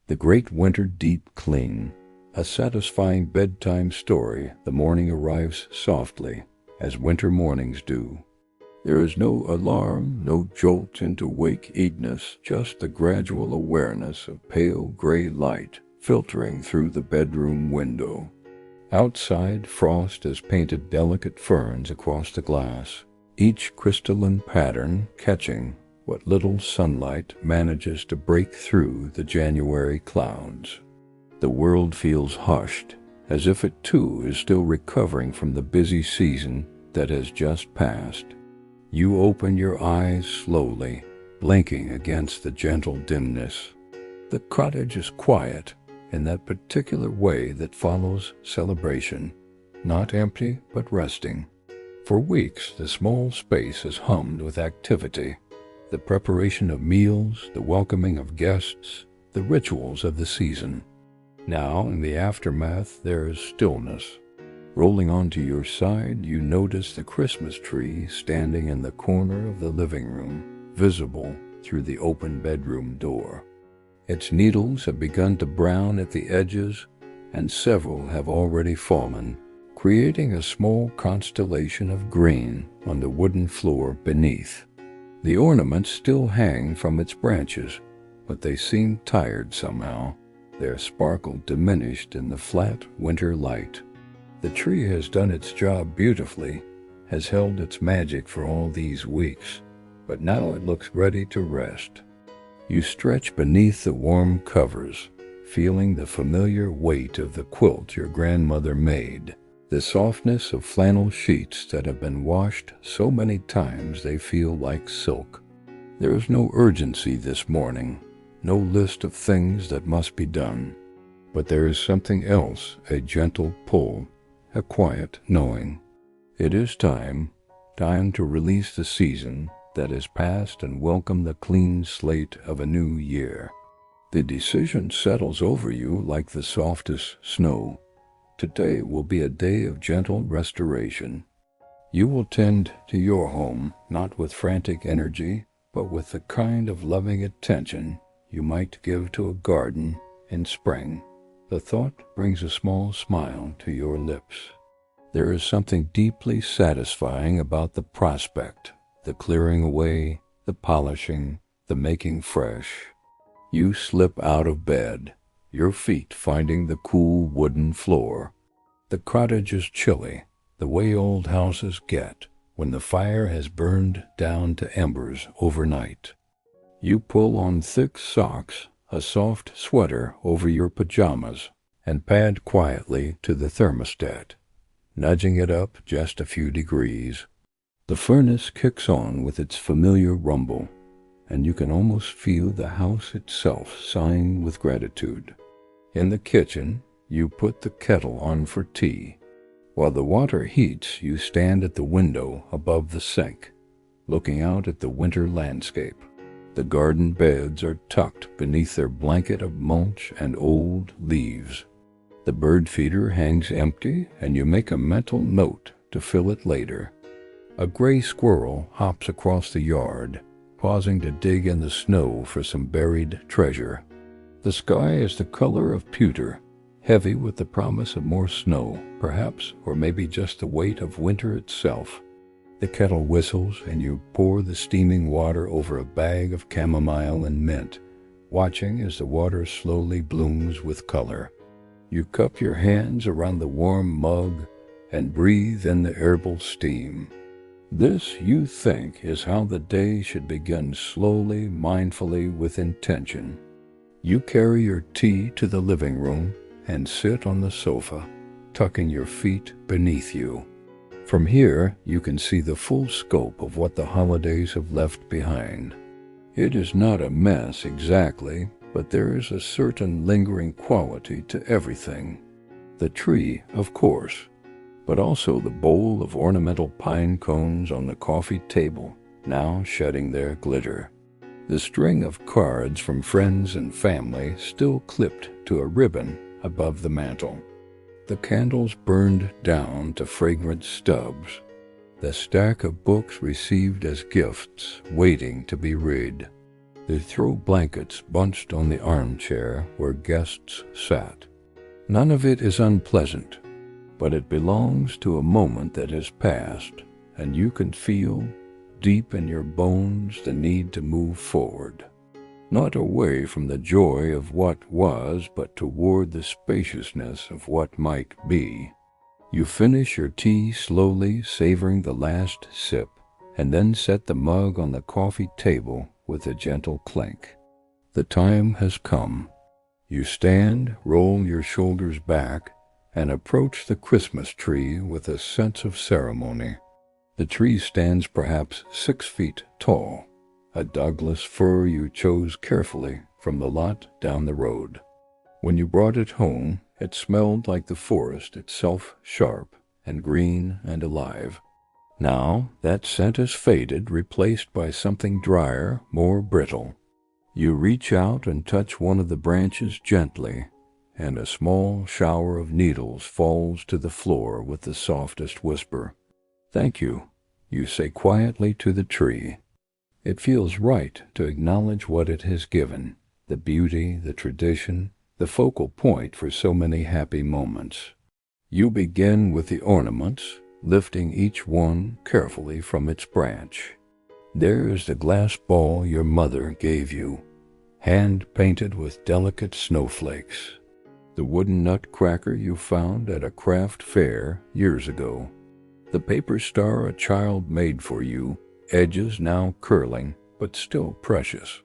The great winter deep clean, a satisfying bedtime story. The morning arrives softly, as winter mornings do. There is no alarm, no jolt into wake-eagerness, just the gradual awareness of pale gray light filtering through the bedroom window. Outside, frost has painted delicate ferns across the glass, each crystalline pattern catching what little sunlight manages to break through the January clouds. The world feels hushed, as if it too is still recovering from the busy season that has just passed. You open your eyes slowly, blinking against the gentle dimness. The cottage is quiet in that particular way that follows celebration, not empty but resting. For weeks, the small space has hummed with activity. The preparation of meals, the welcoming of guests, the rituals of the season. Now, in the aftermath, there is stillness. Rolling onto your side, you notice the Christmas tree standing in the corner of the living room, visible through the open bedroom door. Its needles have begun to brown at the edges, and several have already fallen, creating a small constellation of green on the wooden floor beneath. The ornaments still hang from its branches, but they seem tired somehow, their sparkle diminished in the flat winter light. The tree has done its job beautifully, has held its magic for all these weeks, but now it looks ready to rest. You stretch beneath the warm covers, feeling the familiar weight of the quilt your grandmother made, the softness of flannel sheets that have been washed so many times they feel like silk. There is no urgency this morning, no list of things that must be done, but there is something else, a gentle pull, a quiet knowing. It is time to release the season that is past and welcome the clean slate of a new year. The decision settles over you like the softest snow. Today will be a day of gentle restoration. You will tend to your home, not with frantic energy, but with the kind of loving attention you might give to a garden in spring. The thought brings a small smile to your lips. There is something deeply satisfying about the prospect, the clearing away, the polishing, the making fresh. You slip out of bed, your feet finding the cool wooden floor. The cottage is chilly, the way old houses get when the fire has burned down to embers overnight. You pull on thick socks, a soft sweater over your pajamas, and pad quietly to the thermostat, nudging it up just a few degrees. The furnace kicks on with its familiar rumble, and you can almost feel the house itself sighing with gratitude. In the kitchen, you put the kettle on for tea. While the water heats, you stand at the window above the sink, looking out at the winter landscape. The garden beds are tucked beneath their blanket of mulch and old leaves. The bird feeder hangs empty, and you make a mental note to fill it later. A gray squirrel hops across the yard, pausing to dig in the snow for some buried treasure. The sky is the color of pewter, heavy with the promise of more snow, perhaps, or maybe just the weight of winter itself. The kettle whistles, and you pour the steaming water over a bag of chamomile and mint, watching as the water slowly blooms with color. You cup your hands around the warm mug and breathe in the herbal steam. This, you think, is how the day should begin, slowly, mindfully, with intention. You carry your tea to the living room and sit on the sofa, tucking your feet beneath you. From here, you can see the full scope of what the holidays have left behind. It is not a mess exactly, but there is a certain lingering quality to everything. The tree, of course, but also the bowl of ornamental pine cones on the coffee table, now shedding their glitter. The string of cards from friends and family still clipped to a ribbon above the mantel. The candles burned down to fragrant stubs. The stack of books received as gifts waiting to be read. They throw blankets bunched on the armchair where guests sat. None of it is unpleasant, but it belongs to a moment that has passed, and you can feel, deep in your bones, the need to move forward. Not away from the joy of what was, but toward the spaciousness of what might be. You finish your tea slowly, savoring the last sip, and then set the mug on the coffee table with a gentle clink. The time has come. You stand, roll your shoulders back, and approach the Christmas tree with a sense of ceremony. The tree stands perhaps 6 feet tall, a Douglas fir you chose carefully from the lot down the road. When you brought it home, it smelled like the forest itself, sharp and green and alive. Now that scent is faded, replaced by something drier, more brittle. You reach out and touch one of the branches gently, and a small shower of needles falls to the floor with the softest whisper. "Thank you," you say quietly to the tree. It feels right to acknowledge what it has given, the beauty, the tradition, the focal point for so many happy moments. You begin with the ornaments, lifting each one carefully from its branch. There is the glass ball your mother gave you, hand-painted with delicate snowflakes. The wooden nutcracker you found at a craft fair years ago. The paper star a child made for you, edges now curling, but still precious.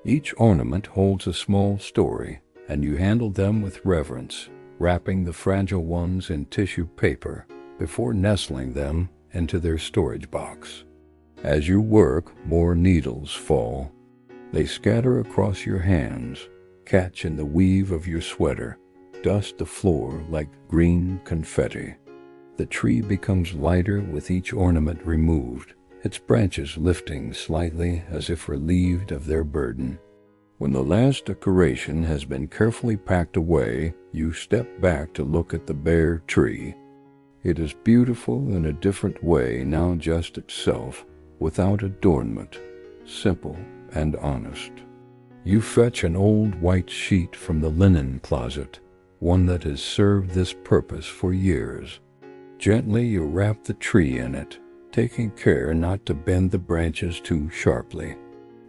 Each ornament holds a small story, and you handle them with reverence, wrapping the fragile ones in tissue paper before nestling them into their storage box. As you work, more needles fall. They scatter across your hands, catch in the weave of your sweater, dust the floor like green confetti. The tree becomes lighter with each ornament removed, its branches lifting slightly as if relieved of their burden. When the last decoration has been carefully packed away, you step back to look at the bare tree. It is beautiful in a different way, now just itself, without adornment, simple and honest. You fetch an old white sheet from the linen closet, one that has served this purpose for years. Gently you wrap the tree in it, taking care not to bend the branches too sharply.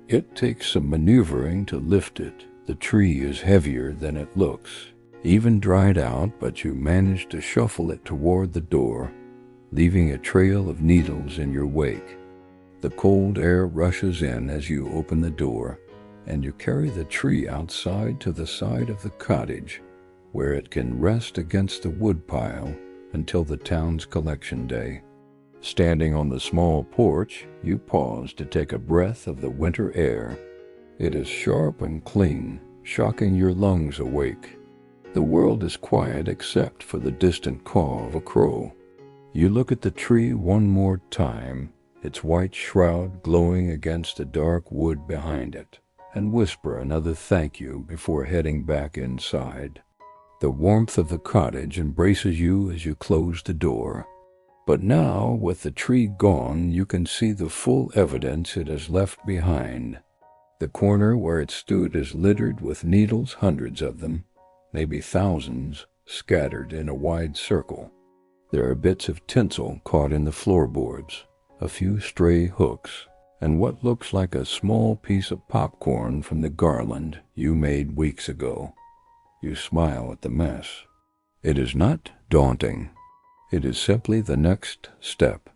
It takes some maneuvering to lift it. The tree is heavier than it looks, even dried out, but you manage to shuffle it toward the door, leaving a trail of needles in your wake. The cold air rushes in as you open the door, and you carry the tree outside to the side of the cottage, where it can rest against the woodpile until the town's collection day. Standing on the small porch, you pause to take a breath of the winter air. It is sharp and clean, shocking your lungs awake. The world is quiet except for the distant caw of a crow. You look at the tree one more time, its white shroud glowing against the dark wood behind it, and whisper another thank you before heading back inside. The warmth of the cottage embraces you as you close the door. But now, with the tree gone, you can see the full evidence it has left behind. The corner where it stood is littered with needles, hundreds of them, maybe thousands, scattered in a wide circle. There are bits of tinsel caught in the floorboards, a few stray hooks, and what looks like a small piece of popcorn from the garland you made weeks ago. You smile at the mess. It is not daunting. It is simply the next step.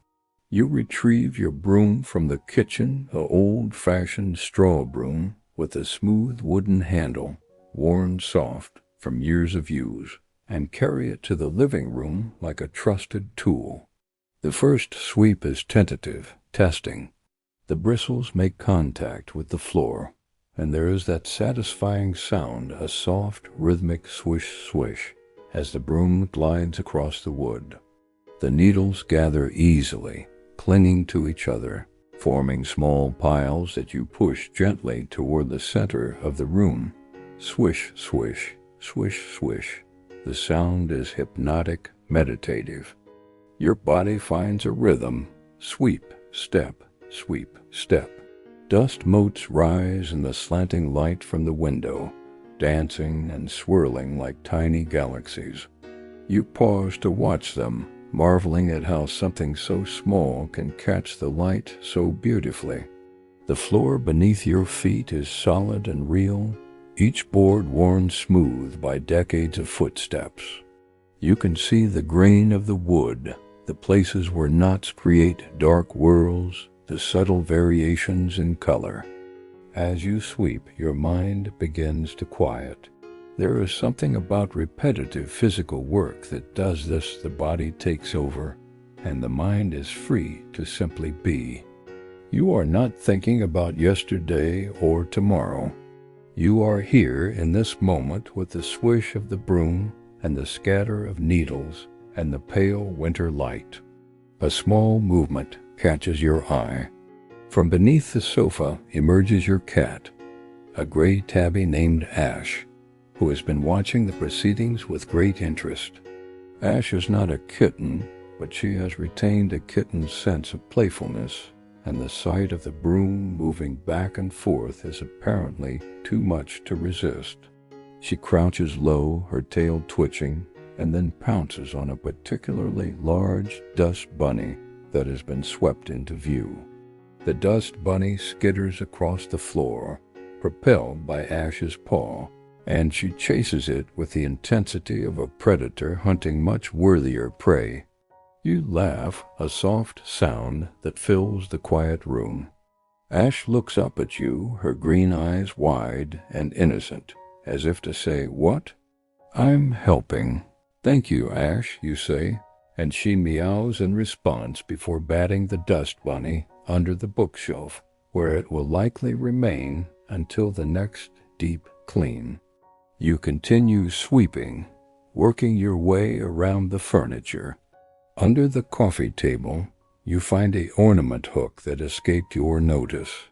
You retrieve your broom from the kitchen, an old-fashioned straw broom with a smooth wooden handle, worn soft from years of use, and carry it to the living room like a trusted tool. The first sweep is tentative, testing. The bristles make contact with the floor, and there is that satisfying sound, a soft, rhythmic swish-swish, as the broom glides across the wood. The needles gather easily, clinging to each other, forming small piles that you push gently toward the center of the room. Swish, swish, swish, swish. The sound is hypnotic, meditative. Your body finds a rhythm. Sweep, step, sweep, step. Dust motes rise in the slanting light from the window, dancing and swirling like tiny galaxies. You pause to watch them, marveling at how something so small can catch the light so beautifully. The floor beneath your feet is solid and real, each board worn smooth by decades of footsteps. You can see the grain of the wood, the places where knots create dark whorls, the subtle variations in color. As you sweep, your mind begins to quiet. There is something about repetitive physical work that does this. The body takes over, and the mind is free to simply be. You are not thinking about yesterday or tomorrow. You are here in this moment with the swish of the broom and the scatter of needles and the pale winter light. A small movement catches your eye. From beneath the sofa emerges your cat, a gray tabby named Ash, who has been watching the proceedings with great interest. Ash is not a kitten, but she has retained a kitten's sense of playfulness, and the sight of the broom moving back and forth is apparently too much to resist. She crouches low, her tail twitching, and then pounces on a particularly large dust bunny that has been swept into view. The dust bunny skitters across the floor, propelled by Ash's paw, and she chases it with the intensity of a predator hunting much worthier prey. You laugh, a soft sound that fills the quiet room. Ash looks up at you, her green eyes wide and innocent, as if to say, "What?" "I'm helping." "Thank you, Ash," you say, and she meows in response before batting the dust bunny under the bookshelf, where it will likely remain until the next deep clean. You continue sweeping, working your way around the furniture. Under the coffee table, you find an ornament hook that escaped your notice.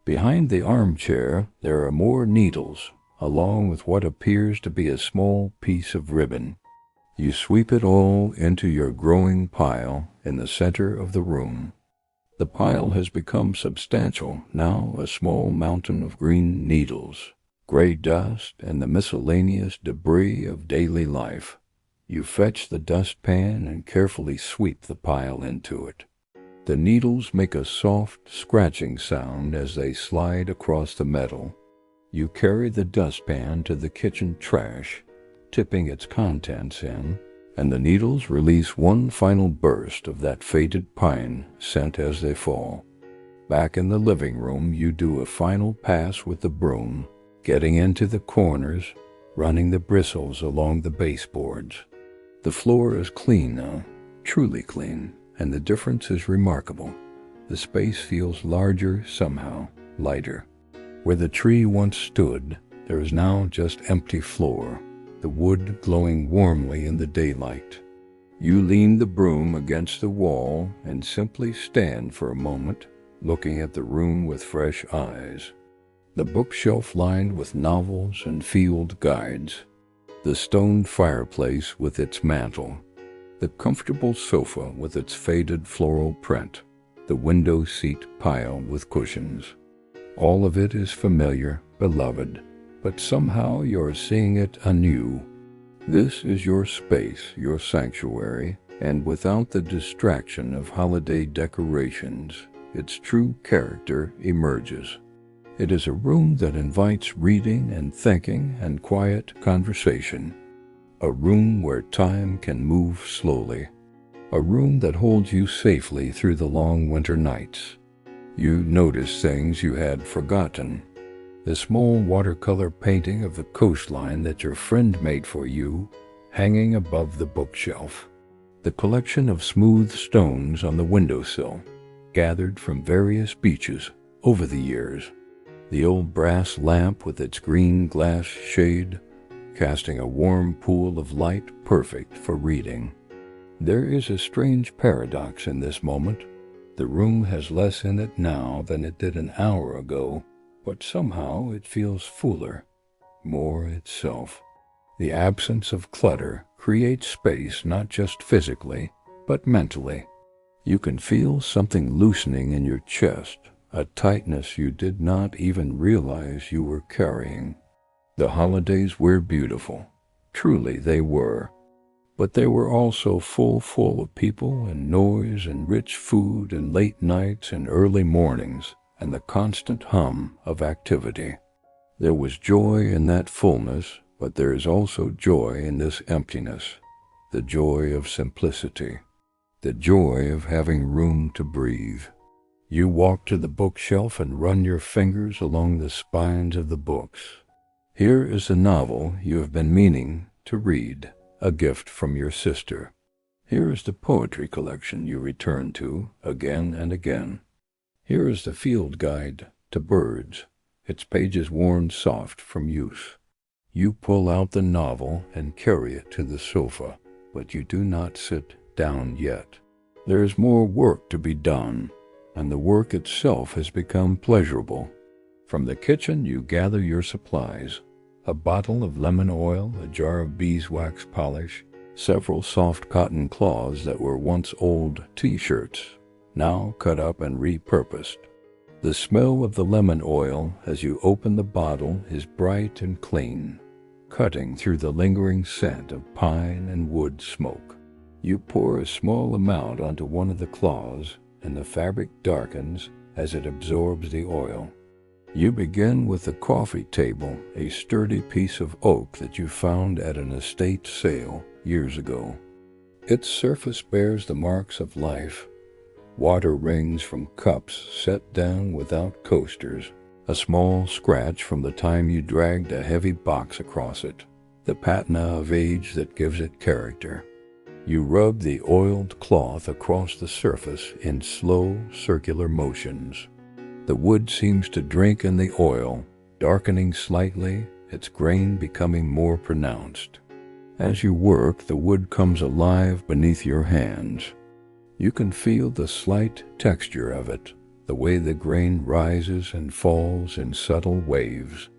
Behind the armchair, there are more needles, along with what appears to be a small piece of ribbon. You sweep it all into your growing pile in the center of the room. The pile has become substantial, now a small mountain of green needles, gray dust, and the miscellaneous debris of daily life. You fetch the dustpan and carefully sweep the pile into it. The needles make a soft, scratching sound as they slide across the metal. You carry the dustpan to the kitchen trash, tipping its contents in, and the needles release one final burst of that faded pine scent as they fall. Back in the living room, you do a final pass with the broom, getting into the corners, running the bristles along the baseboards. The floor is clean now, truly clean, and the difference is remarkable. The space feels larger somehow, lighter. Where the tree once stood, there is now just empty floor, the wood glowing warmly in the daylight. You lean the broom against the wall and simply stand for a moment, looking at the room with fresh eyes. The bookshelf lined with novels and field guides, the stone fireplace with its mantel, the comfortable sofa with its faded floral print, the window seat piled with cushions. All of it is familiar, beloved, but somehow you're seeing it anew. This is your space, your sanctuary, and without the distraction of holiday decorations, its true character emerges. It is a room that invites reading and thinking and quiet conversation. A room where time can move slowly. A room that holds you safely through the long winter nights. You notice things you had forgotten. The small watercolor painting of the coastline that your friend made for you, hanging above the bookshelf. The collection of smooth stones on the windowsill, gathered from various beaches over the years. The old brass lamp with its green glass shade, casting a warm pool of light perfect for reading. There is a strange paradox in this moment. The room has less in it now than it did an hour ago, but somehow it feels fuller, more itself. The absence of clutter creates space not just physically, but mentally. You can feel something loosening in your chest, a tightness you did not even realize you were carrying. The holidays were beautiful. Truly they were. But they were also full of people and noise and rich food and late nights and early mornings and the constant hum of activity. There was joy in that fullness, but there is also joy in this emptiness, the joy of simplicity, the joy of having room to breathe. You walk to the bookshelf and run your fingers along the spines of the books. Here is a novel you have been meaning to read, a gift from your sister. Here is the poetry collection you return to again and again. Here is the field guide to birds, its pages worn soft from use. You pull out the novel and carry it to the sofa, but you do not sit down yet. There is more work to be done, and the work itself has become pleasurable. From the kitchen you gather your supplies, a bottle of lemon oil, a jar of beeswax polish, several soft cotton cloths that were once old T-shirts, now cut up and repurposed. The smell of the lemon oil as you open the bottle is bright and clean, cutting through the lingering scent of pine and wood smoke. You pour a small amount onto one of the cloths, and the fabric darkens as it absorbs the oil. You begin with the coffee table, a sturdy piece of oak that you found at an estate sale years ago. Its surface bears the marks of life. Water rings from cups set down without coasters, a small scratch from the time you dragged a heavy box across it, the patina of age that gives it character. You rub the oiled cloth across the surface in slow, circular motions. The wood seems to drink in the oil, darkening slightly, its grain becoming more pronounced. As you work, the wood comes alive beneath your hands. You can feel the slight texture of it, the way the grain rises and falls in subtle waves.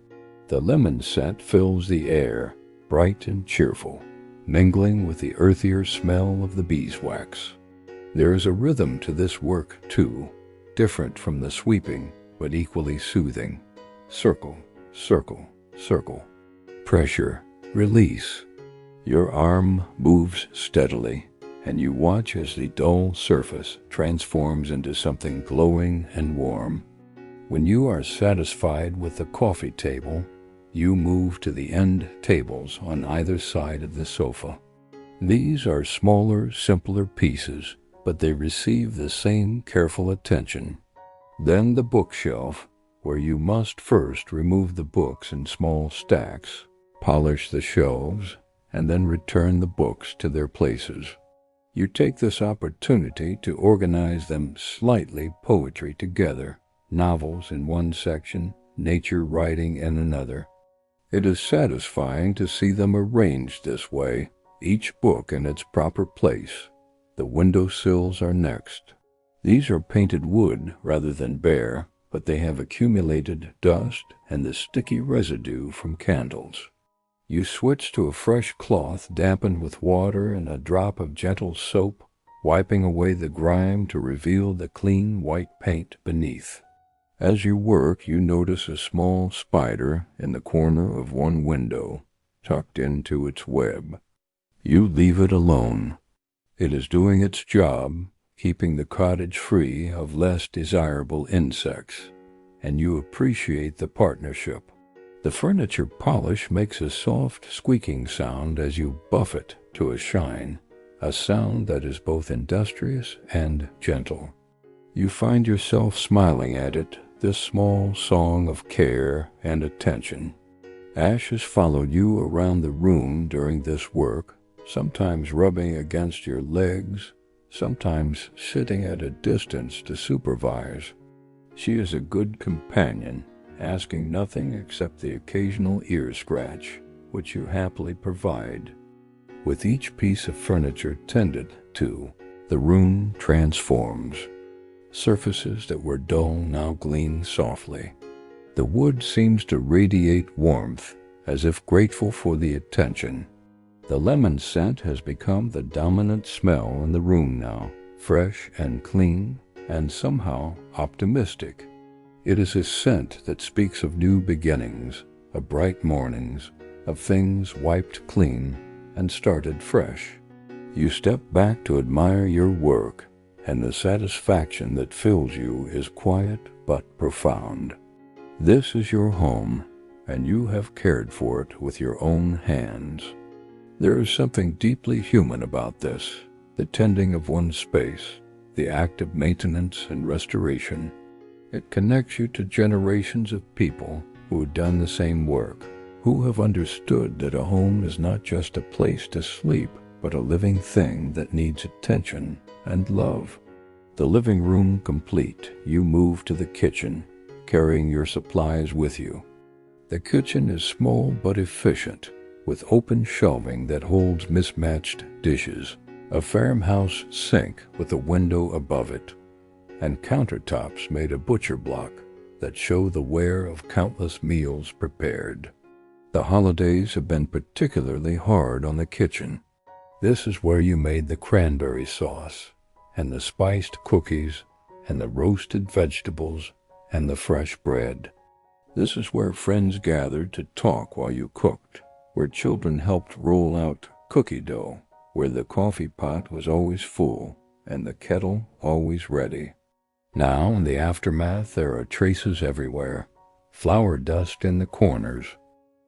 The lemon scent fills the air, bright and cheerful, mingling with the earthier smell of the beeswax. There is a rhythm to this work, too, different from the sweeping, but equally soothing. Circle, circle, circle. Pressure, release. Your arm moves steadily, and you watch as the dull surface transforms into something glowing and warm. When you are satisfied with the coffee table, you move to the end tables on either side of the sofa. These are smaller, simpler pieces, but they receive the same careful attention. Then the bookshelf, where you must first remove the books in small stacks, polish the shelves, and then return the books to their places. You take this opportunity to organize them slightly, poetry together, novels in one section, nature writing in another. It is satisfying to see them arranged this way, each book in its proper place. The windowsills are next. These are painted wood rather than bare, but they have accumulated dust and the sticky residue from candles. You switch to a fresh cloth dampened with water and a drop of gentle soap, wiping away the grime to reveal the clean white paint beneath. As you work, you notice a small spider in the corner of one window, tucked into its web. You leave it alone. It is doing its job, keeping the cottage free of less desirable insects, and you appreciate the partnership. The furniture polish makes a soft squeaking sound as you buff it to a shine, a sound that is both industrious and gentle. You find yourself smiling at it, this small song of care and attention. Ash has followed you around the room during this work, sometimes rubbing against your legs, sometimes sitting at a distance to supervise. She is a good companion, asking nothing except the occasional ear scratch, which you happily provide. With each piece of furniture tended to, the room transforms. Surfaces that were dull now gleam softly. The wood seems to radiate warmth, as if grateful for the attention. The lemon scent has become the dominant smell in the room now, fresh and clean, and somehow optimistic. It is a scent that speaks of new beginnings, of bright mornings, of things wiped clean and started fresh. You step back to admire your work, and the satisfaction that fills you is quiet but profound. This is your home, and you have cared for it with your own hands. There is something deeply human about this, the tending of one's space, the act of maintenance and restoration. It connects you to generations of people who have done the same work, who have understood that a home is not just a place to sleep, but a living thing that needs attention and love. The living room complete, you move to the kitchen, carrying your supplies with you. The kitchen is small but efficient, with open shelving that holds mismatched dishes, a farmhouse sink with a window above it, and countertops made of butcher block that show the wear of countless meals prepared. The holidays have been particularly hard on the kitchen. This is where you made the cranberry sauce, and the spiced cookies, and the roasted vegetables, and the fresh bread. This is where friends gathered to talk while you cooked, where children helped roll out cookie dough, where the coffee pot was always full, and the kettle always ready. Now, in the aftermath, there are traces everywhere, flour dust in the corners,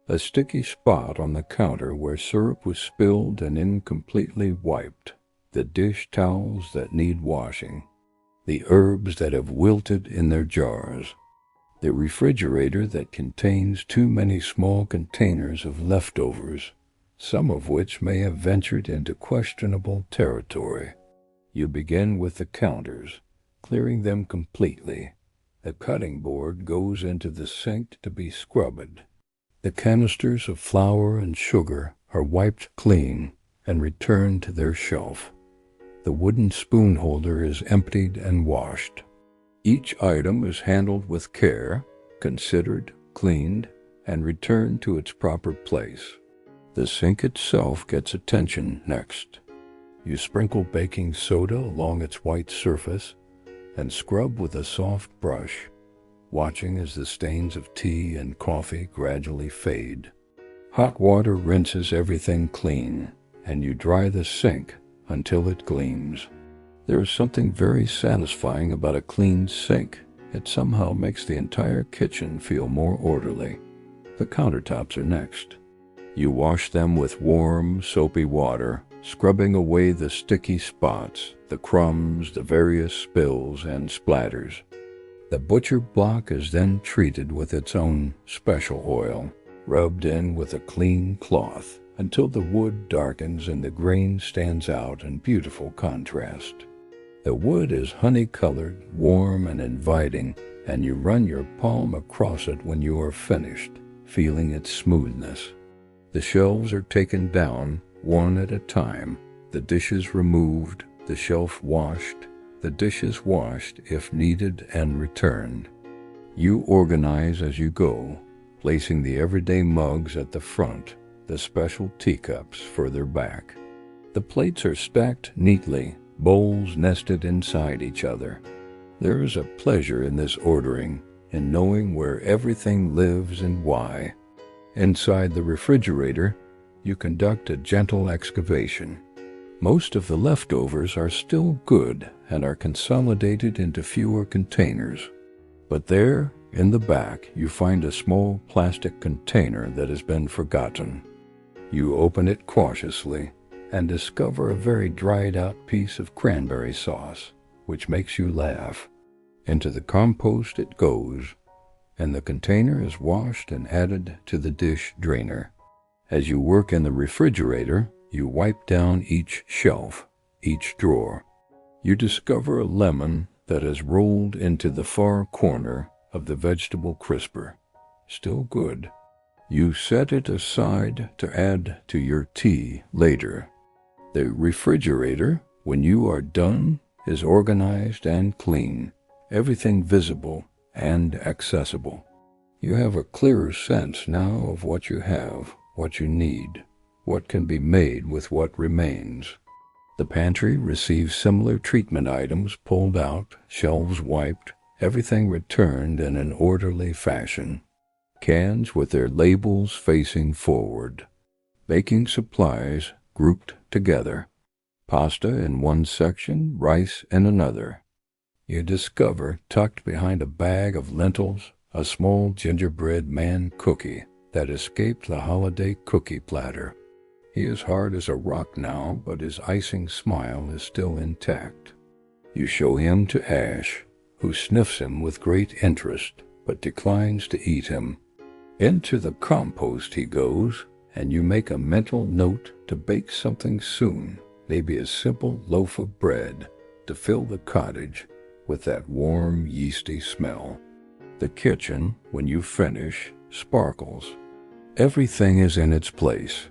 a sticky spot on the counter where syrup was spilled and incompletely wiped, the dish towels that need washing, the herbs that have wilted in their jars, the refrigerator that contains too many small containers of leftovers, some of which may have ventured into questionable territory. You begin with the counters, clearing them completely. The cutting board goes into the sink to be scrubbed. The canisters of flour and sugar are wiped clean and returned to their shelf. The wooden spoon holder is emptied and washed. Each item is handled with care, considered, cleaned, and returned to its proper place. The sink itself gets attention next. You sprinkle baking soda along its white surface and scrub with a soft brush, watching as the stains of tea and coffee gradually fade. Hot water rinses everything clean, and you dry the sink until it gleams. There is something very satisfying about a clean sink. It somehow makes the entire kitchen feel more orderly. The countertops are next. You wash them with warm, soapy water, scrubbing away the sticky spots, the crumbs, the various spills and splatters. The butcher block is then treated with its own special oil, rubbed in with a clean cloth until the wood darkens and the grain stands out in beautiful contrast. The wood is honey-colored, warm and inviting, and you run your palm across it when you are finished, feeling its smoothness. The shelves are taken down, one at a time, the dishes removed, the shelf washed, the dishes washed if needed and returned. You organize as you go, placing the everyday mugs at the front, the special teacups further back. The plates are stacked neatly, bowls nested inside each other. There is a pleasure in this ordering, in knowing where everything lives and why. Inside the refrigerator, you conduct a gentle excavation. Most of the leftovers are still good and are consolidated into fewer containers. But there, in the back, you find a small plastic container that has been forgotten. You open it cautiously and discover a very dried-out piece of cranberry sauce, which makes you laugh. Into the compost it goes, and the container is washed and added to the dish drainer. As you work in the refrigerator, you wipe down each shelf, each drawer. You discover a lemon that has rolled into the far corner of the vegetable crisper. Still good. You set it aside to add to your tea later. The refrigerator, when you are done, is organized and clean, everything visible and accessible. You have a clearer sense now of what you have, what you need, what can be made with what remains. The pantry receives similar treatment items pulled out, shelves wiped, everything returned in an orderly fashion. Cans with their labels facing forward. Baking supplies grouped together. Pasta in one section, rice in another. You discover, tucked behind a bag of lentils, a small gingerbread man cookie that escaped the holiday cookie platter. He is hard as a rock now, but his icing smile is still intact. You show him to Ash, who sniffs him with great interest, but declines to eat him. Into the compost he goes, and you make a mental note to bake something soon, maybe a simple loaf of bread, to fill the cottage with that warm, yeasty smell. The kitchen, when you finish, sparkles. Everything is in its place.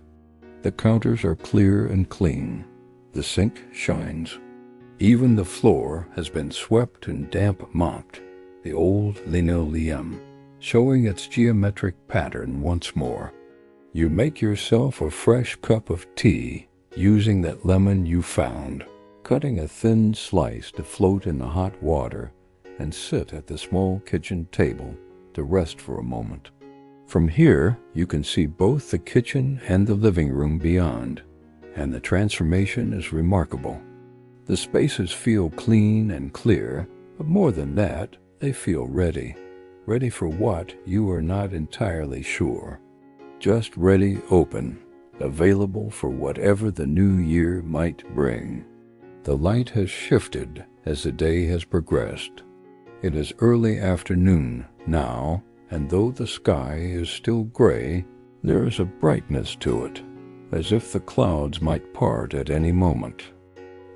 The counters are clear and clean. The sink shines. Even the floor has been swept and damp mopped, the old linoleum, showing its geometric pattern once more. You make yourself a fresh cup of tea using that lemon you found, cutting a thin slice to float in the hot water, and sit at the small kitchen table to rest for a moment. From here, you can see both the kitchen and the living room beyond, and the transformation is remarkable. The spaces feel clean and clear, but more than that, they feel ready. Ready for what, you are not entirely sure. Just ready, open, available for whatever the new year might bring. The light has shifted as the day has progressed. It is early afternoon now, and though the sky is still gray, there is a brightness to it, as if the clouds might part at any moment.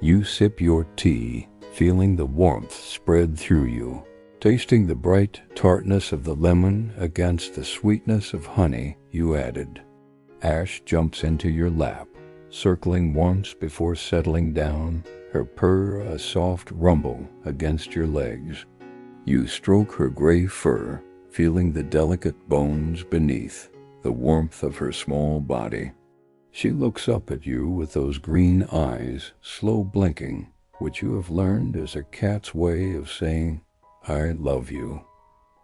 You sip your tea, feeling the warmth spread through you, tasting the bright tartness of the lemon against the sweetness of honey you added. Ash jumps into your lap, circling once before settling down, her purr a soft rumble against your legs. You stroke her gray fur, feeling the delicate bones beneath, the warmth of her small body. She looks up at you with those green eyes, slow blinking, which you have learned is a cat's way of saying, "I love you."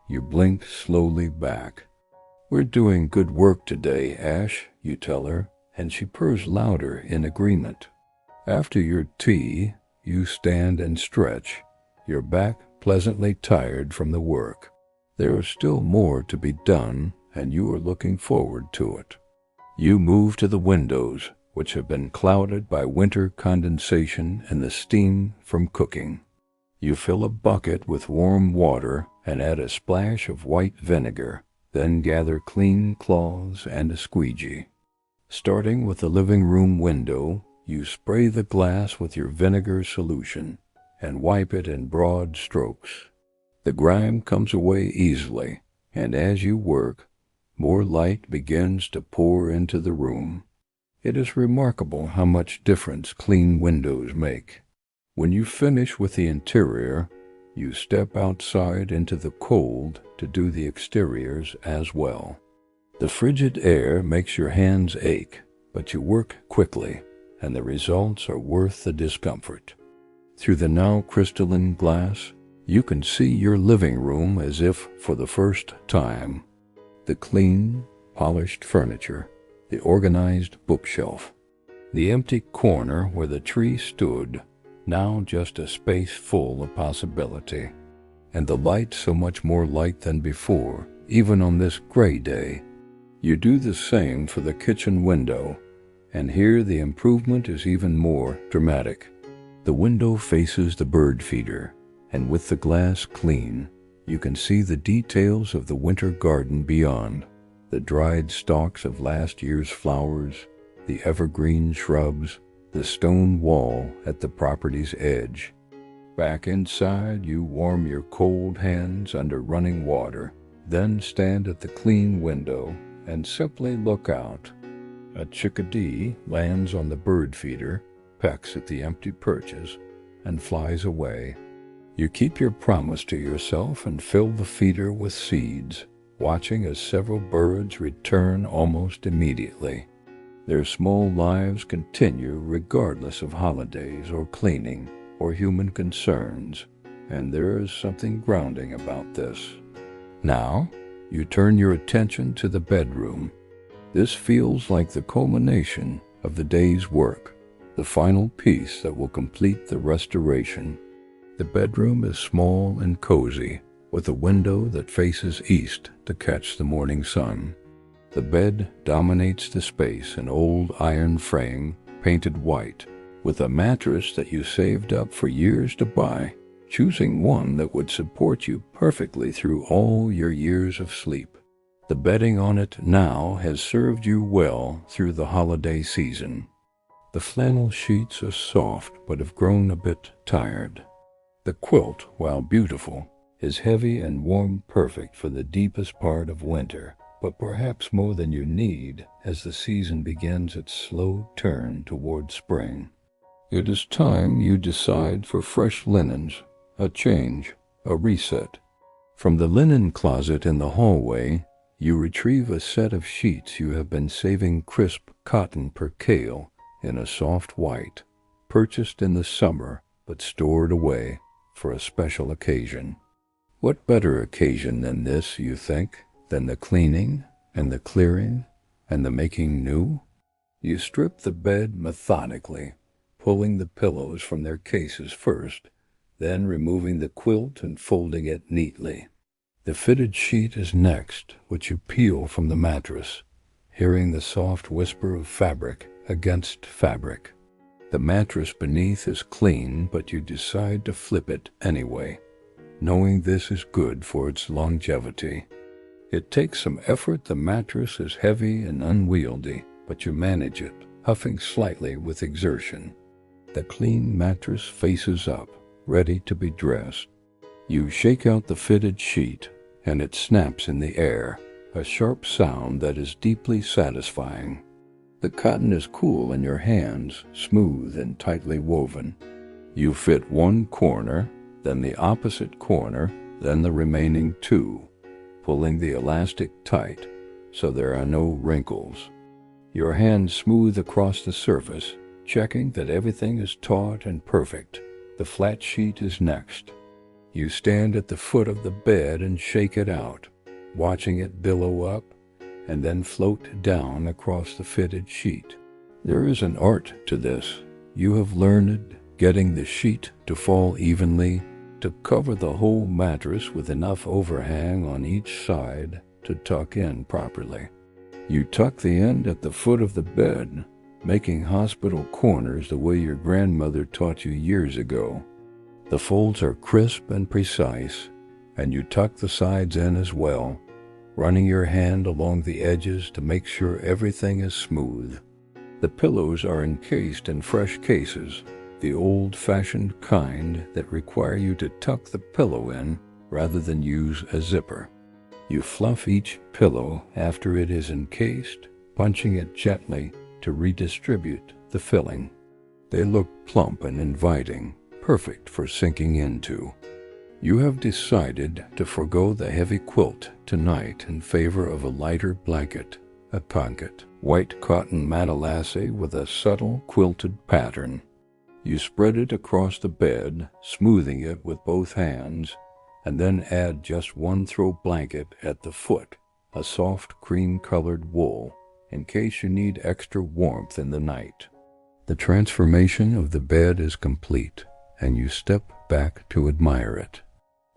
You blink slowly back. "We're doing good work today, Ash," you tell her, and she purrs louder in agreement. After your tea, you stand and stretch, your back pleasantly tired from the work. There is still more to be done, and you are looking forward to it. You move to the windows, which have been clouded by winter condensation and the steam from cooking. You fill a bucket with warm water and add a splash of white vinegar, then gather clean cloths and a squeegee. Starting with the living room window, you spray the glass with your vinegar solution and wipe it in broad strokes. The grime comes away easily, and as you work, more light begins to pour into the room. It is remarkable how much difference clean windows make. When you finish with the interior, you step outside into the cold to do the exteriors as well. The frigid air makes your hands ache, but you work quickly, and the results are worth the discomfort. Through the now crystalline glass, you can see your living room as if for the first time. The clean, polished furniture, the organized bookshelf, the empty corner where the tree stood, now just a space full of possibility, and the light so much more light than before, even on this gray day. You do the same for the kitchen window, and here the improvement is even more dramatic. The window faces the bird feeder, and with the glass clean, you can see the details of the winter garden beyond, the dried stalks of last year's flowers, the evergreen shrubs, the stone wall at the property's edge. Back inside, you warm your cold hands under running water, then stand at the clean window and simply look out. A chickadee lands on the bird feeder, pecks at the empty perches, and flies away. You keep your promise to yourself and fill the feeder with seeds, watching as several birds return almost immediately. Their small lives continue regardless of holidays or cleaning or human concerns, and there is something grounding about this. Now, you turn your attention to the bedroom. This feels like the culmination of the day's work, the final piece that will complete the restoration. The bedroom is small and cozy, with a window that faces east to catch the morning sun. The bed dominates the space, an old iron frame painted white, with a mattress that you saved up for years to buy, choosing one that would support you perfectly through all your years of sleep. The bedding on it now has served you well through the holiday season. The flannel sheets are soft but have grown a bit tired. The quilt, while beautiful, is heavy and warm, perfect for the deepest part of winter, but perhaps more than you need as the season begins its slow turn toward spring. It is time you decide for fresh linens, a change, a reset. From the linen closet in the hallway, you retrieve a set of sheets you have been saving, crisp cotton percale in a soft white, purchased in the summer but stored away for a special occasion. What better occasion than this, you think, than the cleaning and the clearing and the making new? You strip the bed methodically, pulling the pillows from their cases first, then removing the quilt and folding it neatly. The fitted sheet is next, which you peel from the mattress, hearing the soft whisper of fabric against fabric. The mattress beneath is clean, but you decide to flip it anyway, knowing this is good for its longevity. It takes some effort. The mattress is heavy and unwieldy, but you manage it, huffing slightly with exertion. The clean mattress faces up, ready to be dressed. You shake out the fitted sheet, and it snaps in the air, a sharp sound that is deeply satisfying. The cotton is cool in your hands, smooth and tightly woven. You fit one corner, then the opposite corner, then the remaining two, pulling the elastic tight so there are no wrinkles. Your hands smooth across the surface, checking that everything is taut and perfect. The flat sheet is next. You stand at the foot of the bed and shake it out, watching it billow up and then float down across the fitted sheet. There is an art to this. You have learned getting the sheet to fall evenly, to cover the whole mattress with enough overhang on each side to tuck in properly. You tuck the end at the foot of the bed, making hospital corners the way your grandmother taught you years ago. The folds are crisp and precise, and you tuck the sides in as well, running your hand along the edges to make sure everything is smooth. The pillows are encased in fresh cases, the old-fashioned kind that require you to tuck the pillow in rather than use a zipper. You fluff each pillow after it is encased, punching it gently to redistribute the filling. They look plump and inviting, perfect for sinking into. You have decided to forego the heavy quilt tonight in favor of a lighter blanket, a pocket, white cotton matelassé with a subtle quilted pattern. You spread it across the bed, smoothing it with both hands, and then add just one throw blanket at the foot, a soft cream-colored wool, in case you need extra warmth in the night. The transformation of the bed is complete, and you step back to admire it.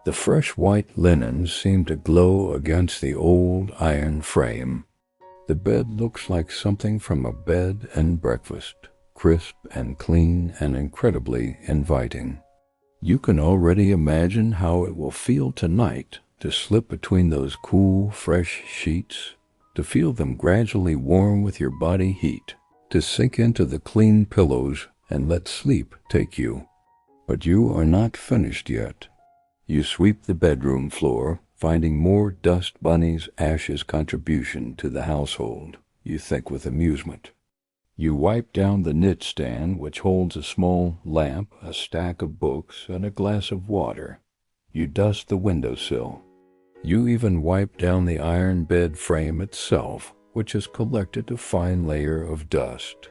The fresh white linens seem to glow against the old iron frame. The bed looks like something from a bed and breakfast, crisp and clean and incredibly inviting. You can already imagine how it will feel tonight to slip between those cool, fresh sheets, to feel them gradually warm with your body heat, to sink into the clean pillows and let sleep take you. But you are not finished yet. You sweep the bedroom floor, finding more dust bunnies' ashes contribution to the household, you think with amusement. You wipe down the knit stand, which holds a small lamp, a stack of books, and a glass of water. You dust the windowsill. You even wipe down the iron bed frame itself, which has collected a fine layer of dust.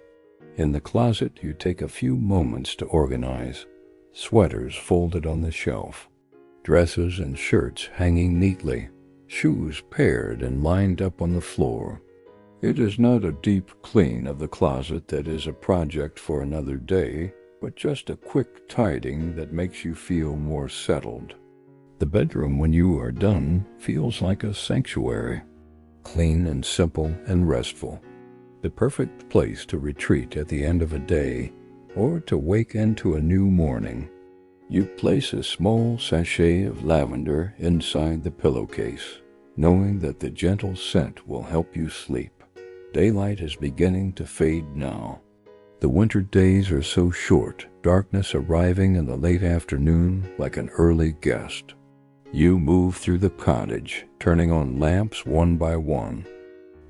In the closet, you take a few moments to organize. Sweaters folded on the shelf, dresses and shirts hanging neatly, shoes paired and lined up on the floor. It is not a deep clean of the closet that is a project for another day, but just a quick tidying that makes you feel more settled. The bedroom, when you are done, feels like a sanctuary, clean and simple and restful. The perfect place to retreat at the end of a day or to wake into a new morning. You place a small sachet of lavender inside the pillowcase, knowing that the gentle scent will help you sleep. Daylight is beginning to fade now. The winter days are so short, darkness arriving in the late afternoon like an early guest. You move through the cottage, turning on lamps one by one.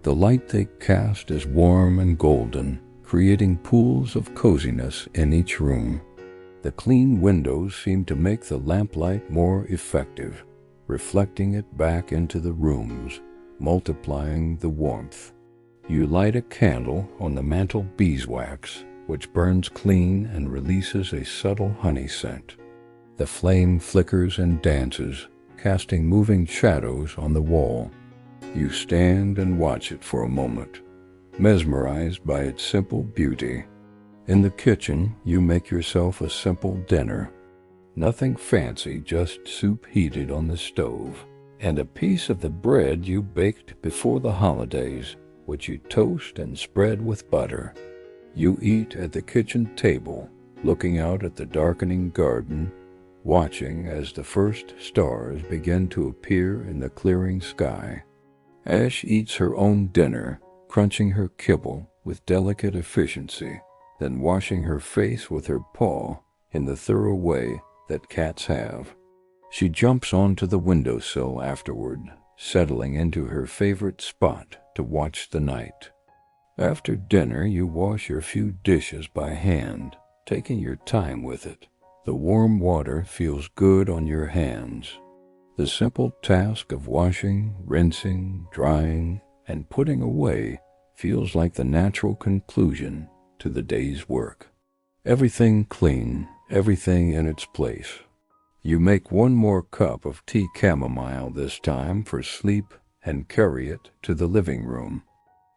The light they cast is warm and golden, creating pools of coziness in each room. The clean windows seem to make the lamplight more effective, reflecting it back into the rooms, multiplying the warmth. You light a candle on the mantel beeswax, which burns clean and releases a subtle honey scent. The flame flickers and dances, casting moving shadows on the wall. You stand and watch it for a moment, mesmerized by its simple beauty. In the kitchen, you make yourself a simple dinner. Nothing fancy, just soup heated on the stove, and a piece of the bread you baked before the holidays, which you toast and spread with butter. You eat at the kitchen table, looking out at the darkening garden, watching as the first stars begin to appear in the clearing sky. Ash eats her own dinner, crunching her kibble with delicate efficiency, then washing her face with her paw in the thorough way that cats have. She jumps onto the windowsill afterward, settling into her favorite spot to watch the night. After dinner, you wash your few dishes by hand, taking your time with it. The warm water feels good on your hands. The simple task of washing, rinsing, drying, and putting away feels like the natural conclusion to the day's work. Everything clean, everything in its place. You make one more cup of tea chamomile this time for sleep and carry it to the living room.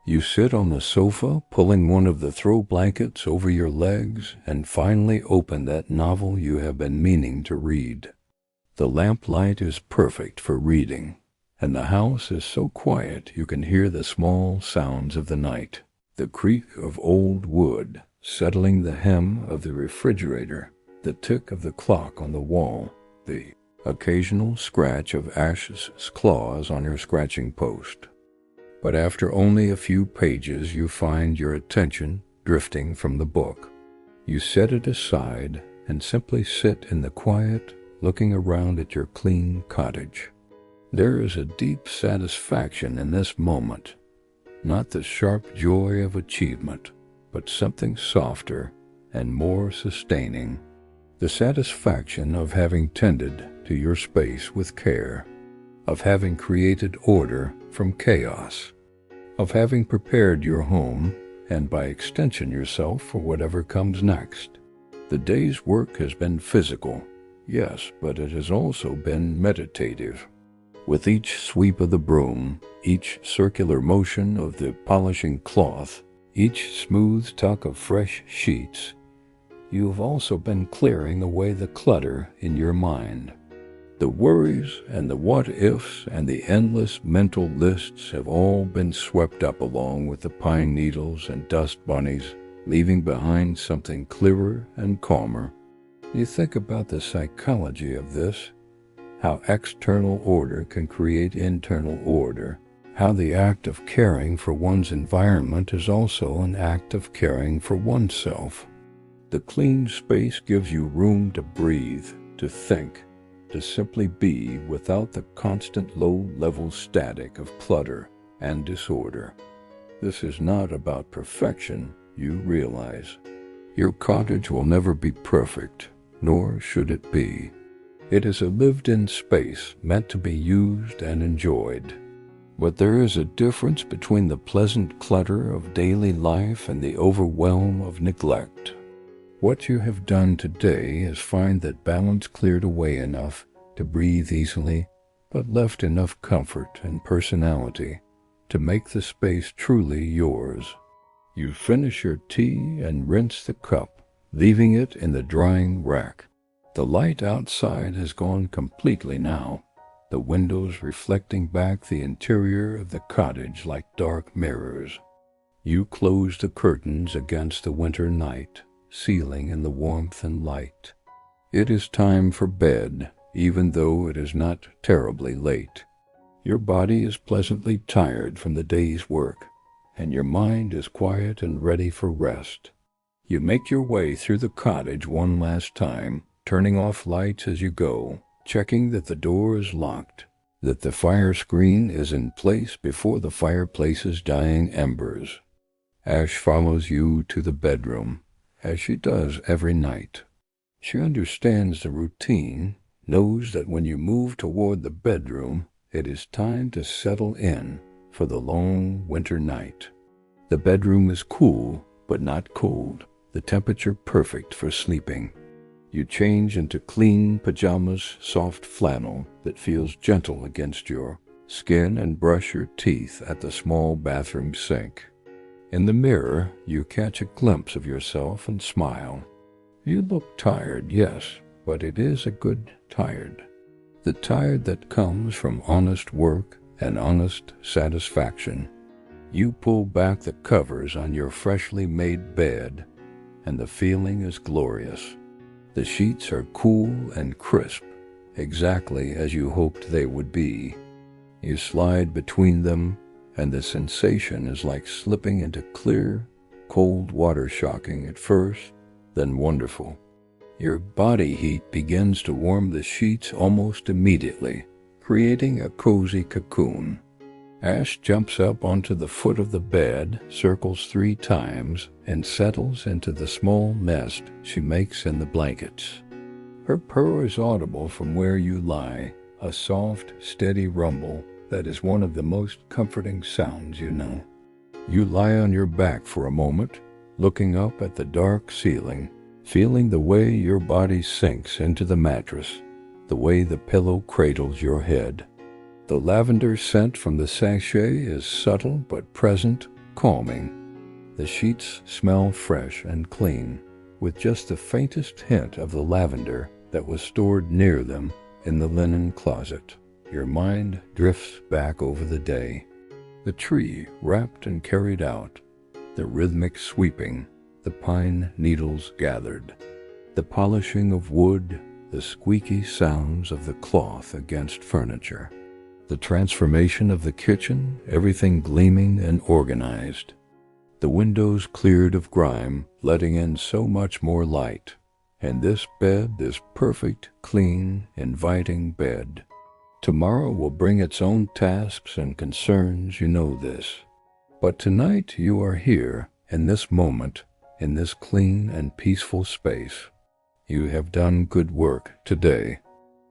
You sit on the sofa, pulling one of the throw blankets over your legs, and finally open that novel you have been meaning to read. The lamplight is perfect for reading, and the house is so quiet you can hear the small sounds of the night. The creak of old wood settling the hem of the refrigerator, the tick of the clock on the wall, the occasional scratch of Ash's claws on her scratching post. But after only a few pages, you find your attention drifting from the book. You set it aside and simply sit in the quiet, looking around at your clean cottage. There is a deep satisfaction in this moment, not the sharp joy of achievement, but something softer and more sustaining. The satisfaction of having tended to your space with care, of having created order from chaos, of having prepared your home and by extension yourself for whatever comes next. The day's work has been physical, yes, but it has also been meditative. With each sweep of the broom, each circular motion of the polishing cloth, each smooth tuck of fresh sheets, you have also been clearing away the clutter in your mind. The worries and the what-ifs and the endless mental lists have all been swept up along with the pine needles and dust bunnies, leaving behind something clearer and calmer. You think about the psychology of this, how external order can create internal order, how the act of caring for one's environment is also an act of caring for oneself. The clean space gives you room to breathe, to think, to simply be without the constant low-level static of clutter and disorder. This is not about perfection, you realize. Your cottage will never be perfect, nor should it be. It is a lived-in space meant to be used and enjoyed. But there is a difference between the pleasant clutter of daily life and the overwhelm of neglect. What you have done today is find that balance cleared away enough to breathe easily, but left enough comfort and personality to make the space truly yours. You finish your tea and rinse the cup, leaving it in the drying rack. The light outside has gone completely now, the windows reflecting back the interior of the cottage like dark mirrors. You close the curtains against the winter night, sealing in the warmth and light. It is time for bed, even though it is not terribly late. Your body is pleasantly tired from the day's work, and your mind is quiet and ready for rest. You make your way through the cottage one last time, turning off lights as you go, checking that the door is locked, that the fire screen is in place before the fireplace's dying embers. Ash follows you to the bedroom, as she does every night. She understands the routine, knows that when you move toward the bedroom, it is time to settle in for the long winter night. The bedroom is cool, but not cold, the temperature perfect for sleeping. You change into clean pajamas, soft flannel that feels gentle against your skin, and brush your teeth at the small bathroom sink. In the mirror, you catch a glimpse of yourself and smile. You look tired, yes, but it is a good tired. The tired that comes from honest work and honest satisfaction. You pull back the covers on your freshly made bed, and the feeling is glorious. The sheets are cool and crisp, exactly as you hoped they would be. You slide between them, and the sensation is like slipping into clear, cold water, shocking at first, then wonderful. Your body heat begins to warm the sheets almost immediately, creating a cozy cocoon. Ash jumps up onto the foot of the bed, circles 3 times, and settles into the small nest she makes in the blankets. Her purr is audible from where you lie, a soft, steady rumble that is one of the most comforting sounds you know. You lie on your back for a moment, looking up at the dark ceiling, feeling the way your body sinks into the mattress, the way the pillow cradles your head. The lavender scent from the sachet is subtle but present, calming. The sheets smell fresh and clean, with just the faintest hint of the lavender that was stored near them in the linen closet. Your mind drifts back over the day. The tree wrapped and carried out, the rhythmic sweeping, the pine needles gathered, the polishing of wood, the squeaky sounds of the cloth against furniture. The transformation of the kitchen, everything gleaming and organized. The windows cleared of grime, letting in so much more light. And this bed, this perfect, clean, inviting bed. Tomorrow will bring its own tasks and concerns, you know this. But tonight you are here, in this moment, in this clean and peaceful space. You have done good work today.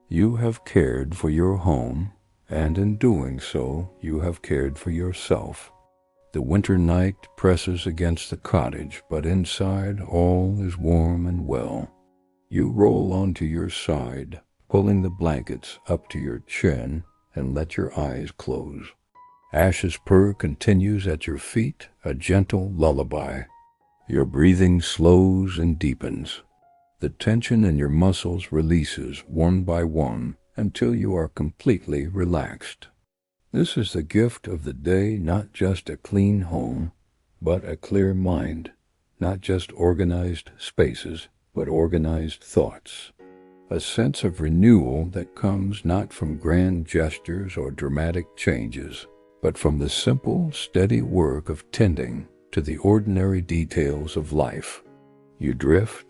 You have cared for your home, and in doing so, you have cared for yourself. The winter night presses against the cottage, but inside all is warm and well. You roll onto your side, pulling the blankets up to your chin, and let your eyes close. Ash's purr continues at your feet, a gentle lullaby. Your breathing slows and deepens. The tension in your muscles releases one by one, until you are completely relaxed. This is the gift of the day, not just a clean home, but a clear mind, not just organized spaces, but organized thoughts. A sense of renewal that comes not from grand gestures or dramatic changes, but from the simple, steady work of tending to the ordinary details of life. You drift,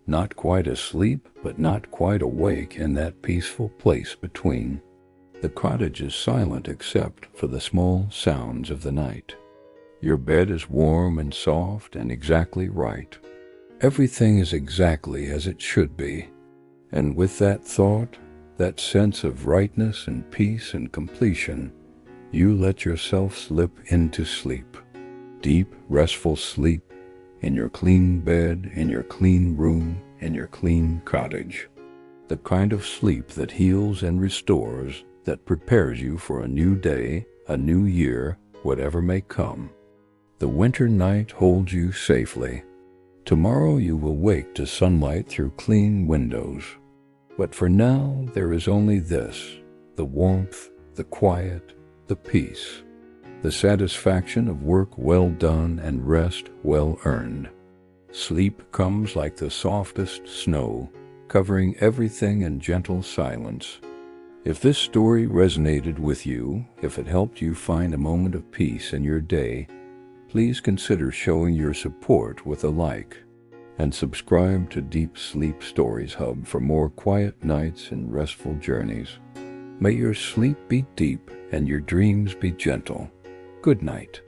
not quite asleep, but not quite awake in that peaceful place between. The cottage is silent except for the small sounds of the night. Your bed is warm and soft and exactly right. Everything is exactly as it should be. And with that thought, that sense of rightness and peace and completion, you let yourself slip into sleep. Deep, restful sleep, in your clean bed, in your clean room, in your clean cottage. the kind of sleep that heals and restores, that prepares you for a new day, a new year, whatever may come. The winter night holds you safely. Tomorrow you will wake to sunlight through clean windows. But for now, there is only this: the warmth, the quiet, the peace, the satisfaction of work well done and rest well earned. Sleep comes like the softest snow, covering everything in gentle silence. If this story resonated with you, if it helped you find a moment of peace in your day, please consider showing your support with a like, and subscribe to Deep Sleep Stories Hub for more quiet nights and restful journeys. May your sleep be deep and your dreams be gentle. Good night.